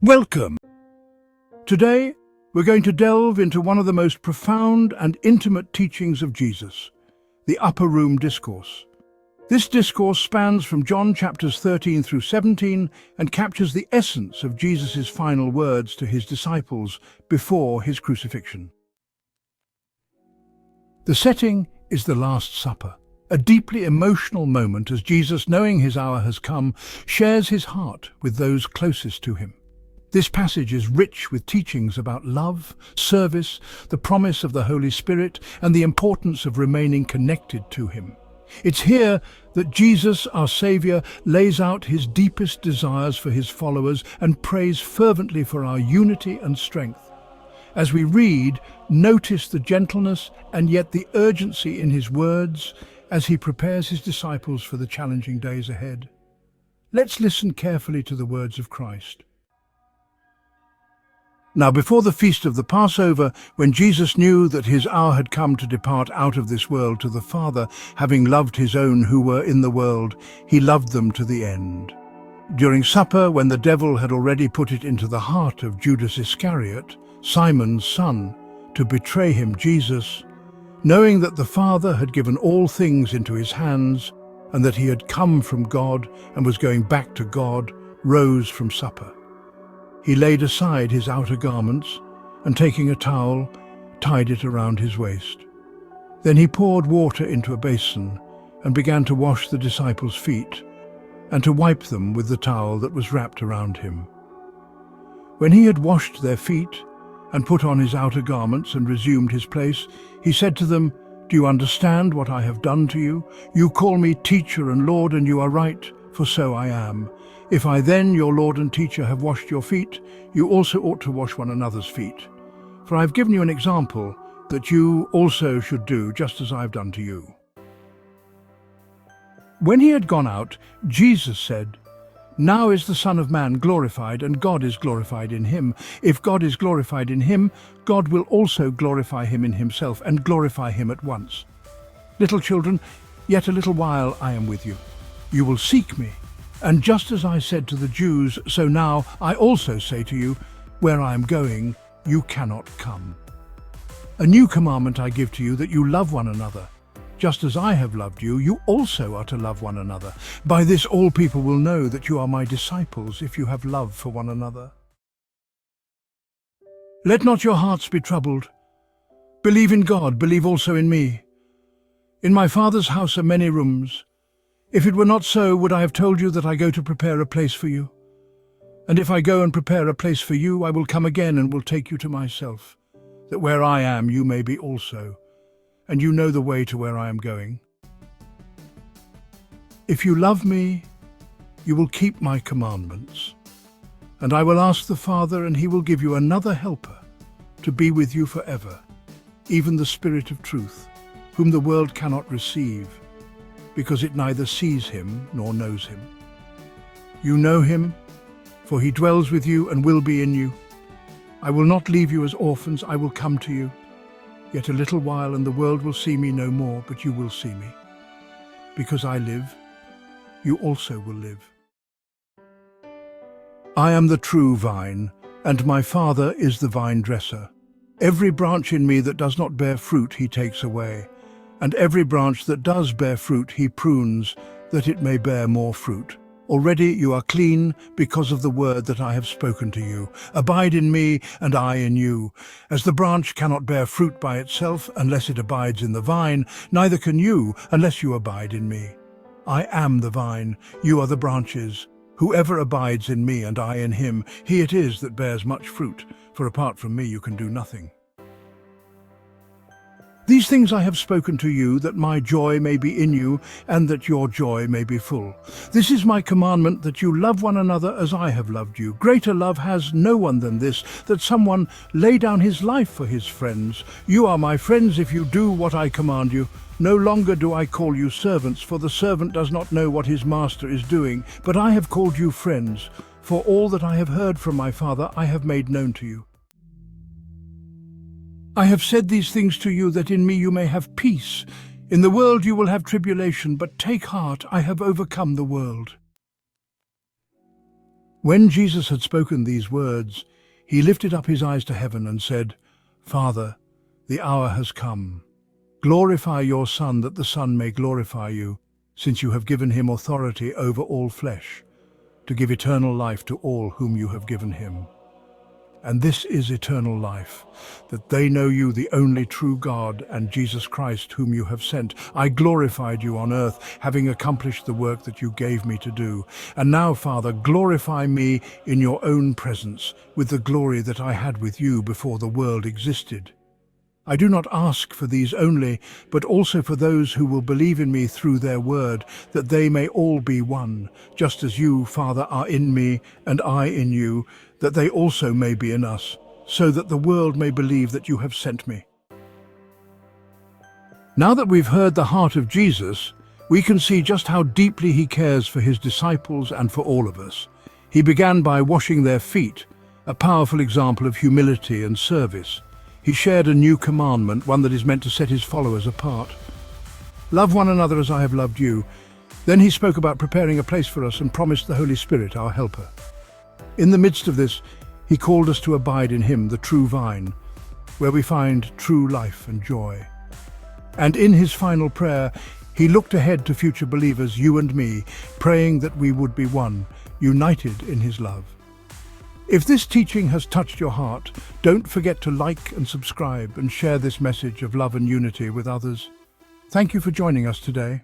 Welcome! Today, we're going to delve into one of the most profound and intimate teachings of Jesus, the Upper Room Discourse. This discourse spans from John chapters 13 through 17 and captures the essence of Jesus' final words to his disciples before his crucifixion. The setting is the Last Supper, a deeply emotional moment as Jesus, knowing his hour has come, shares his heart with those closest to him. This passage is rich with teachings about love, service, the promise of the Holy Spirit, and the importance of remaining connected to him. It's here that Jesus, our Saviour, lays out his deepest desires for his followers and prays fervently for our unity and strength. As we read, notice the gentleness and yet the urgency in his words as he prepares his disciples for the challenging days ahead. Let's listen carefully to the words of Christ. Now before the feast of the Passover, when Jesus knew that his hour had come to depart out of this world to the Father, having loved his own who were in the world, he loved them to the end. During supper, when the devil had already put it into the heart of Judas Iscariot, Simon's son, to betray him, Jesus, knowing that the Father had given all things into his hands, and that he had come from God and was going back to God, rose from supper. He laid aside his outer garments, and taking a towel, tied it around his waist. Then he poured water into a basin and began to wash the disciples' feet and to wipe them with the towel that was wrapped around him. When he had washed their feet and put on his outer garments and resumed his place, he said to them, "Do you understand what I have done to you? You call me teacher and Lord, and you are right, for so I am. If I then, your Lord and teacher, have washed your feet, you also ought to wash one another's feet. For I have given you an example that you also should do just as I have done to you." When he had gone out, Jesus said, "Now is the Son of Man glorified, and God is glorified in him. If God is glorified in him, God will also glorify him in himself, and glorify him at once. Little children, yet a little while I am with you. You will seek me. And just as I said to the Jews, so now I also say to you, where I am going, you cannot come. A new commandment I give to you, that you love one another. Just as I have loved you, you also are to love one another. By this all people will know that you are my disciples, if you have love for one another. Let not your hearts be troubled. Believe in God, believe also in me. In my Father's house are many rooms. If it were not so, would I have told you that I go to prepare a place for you? And if I go and prepare a place for you, I will come again and will take you to myself, that where I am you may be also, and you know the way to where I am going. If you love me, you will keep my commandments, and I will ask the Father, and he will give you another helper to be with you forever, even the Spirit of truth, whom the world cannot receive, because it neither sees him nor knows him. You know him, for he dwells with you and will be in you. I will not leave you as orphans, I will come to you. Yet a little while, and the world will see me no more, but you will see me. Because I live, you also will live. I am the true vine, and my Father is the vine dresser. Every branch in me that does not bear fruit he takes away, and every branch that does bear fruit he prunes, that it may bear more fruit. Already you are clean because of the word that I have spoken to you. Abide in me, and I in you. As the branch cannot bear fruit by itself unless it abides in the vine, neither can you unless you abide in me. I am the vine, you are the branches. Whoever abides in me and I in him, he it is that bears much fruit, for apart from me you can do nothing. These things I have spoken to you, that my joy may be in you, and that your joy may be full. This is my commandment, that you love one another as I have loved you. Greater love has no one than this, that someone lay down his life for his friends. You are my friends if you do what I command you. No longer do I call you servants, for the servant does not know what his master is doing, but I have called you friends, for all that I have heard from my Father I have made known to you. I have said these things to you, that in me you may have peace. In the world you will have tribulation, but take heart, I have overcome the world. When Jesus had spoken these words, he lifted up his eyes to heaven and said, "Father, the hour has come. Glorify your Son, that the Son may glorify you, since you have given him authority over all flesh, to give eternal life to all whom you have given him. And this is eternal life, that they know you, the only true God, and Jesus Christ, whom you have sent. I glorified you on earth, having accomplished the work that you gave me to do. And now, Father, glorify me in your own presence, with the glory that I had with you before the world existed. I do not ask for these only, but also for those who will believe in me through their word, that they may all be one, just as you, Father, are in me and I in you, that they also may be in us, so that the world may believe that you have sent me." Now that we've heard the heart of Jesus, we can see just how deeply he cares for his disciples and for all of us. He began by washing their feet, a powerful example of humility and service. He shared a new commandment, one that is meant to set his followers apart. "Love one another as I have loved you." Then he spoke about preparing a place for us and promised the Holy Spirit, our helper. In the midst of this, he called us to abide in him, the true vine, where we find true life and joy. And in his final prayer, he looked ahead to future believers, you and me, praying that we would be one, united in his love. If this teaching has touched your heart, don't forget to like and subscribe and share this message of love and unity with others. Thank you for joining us today.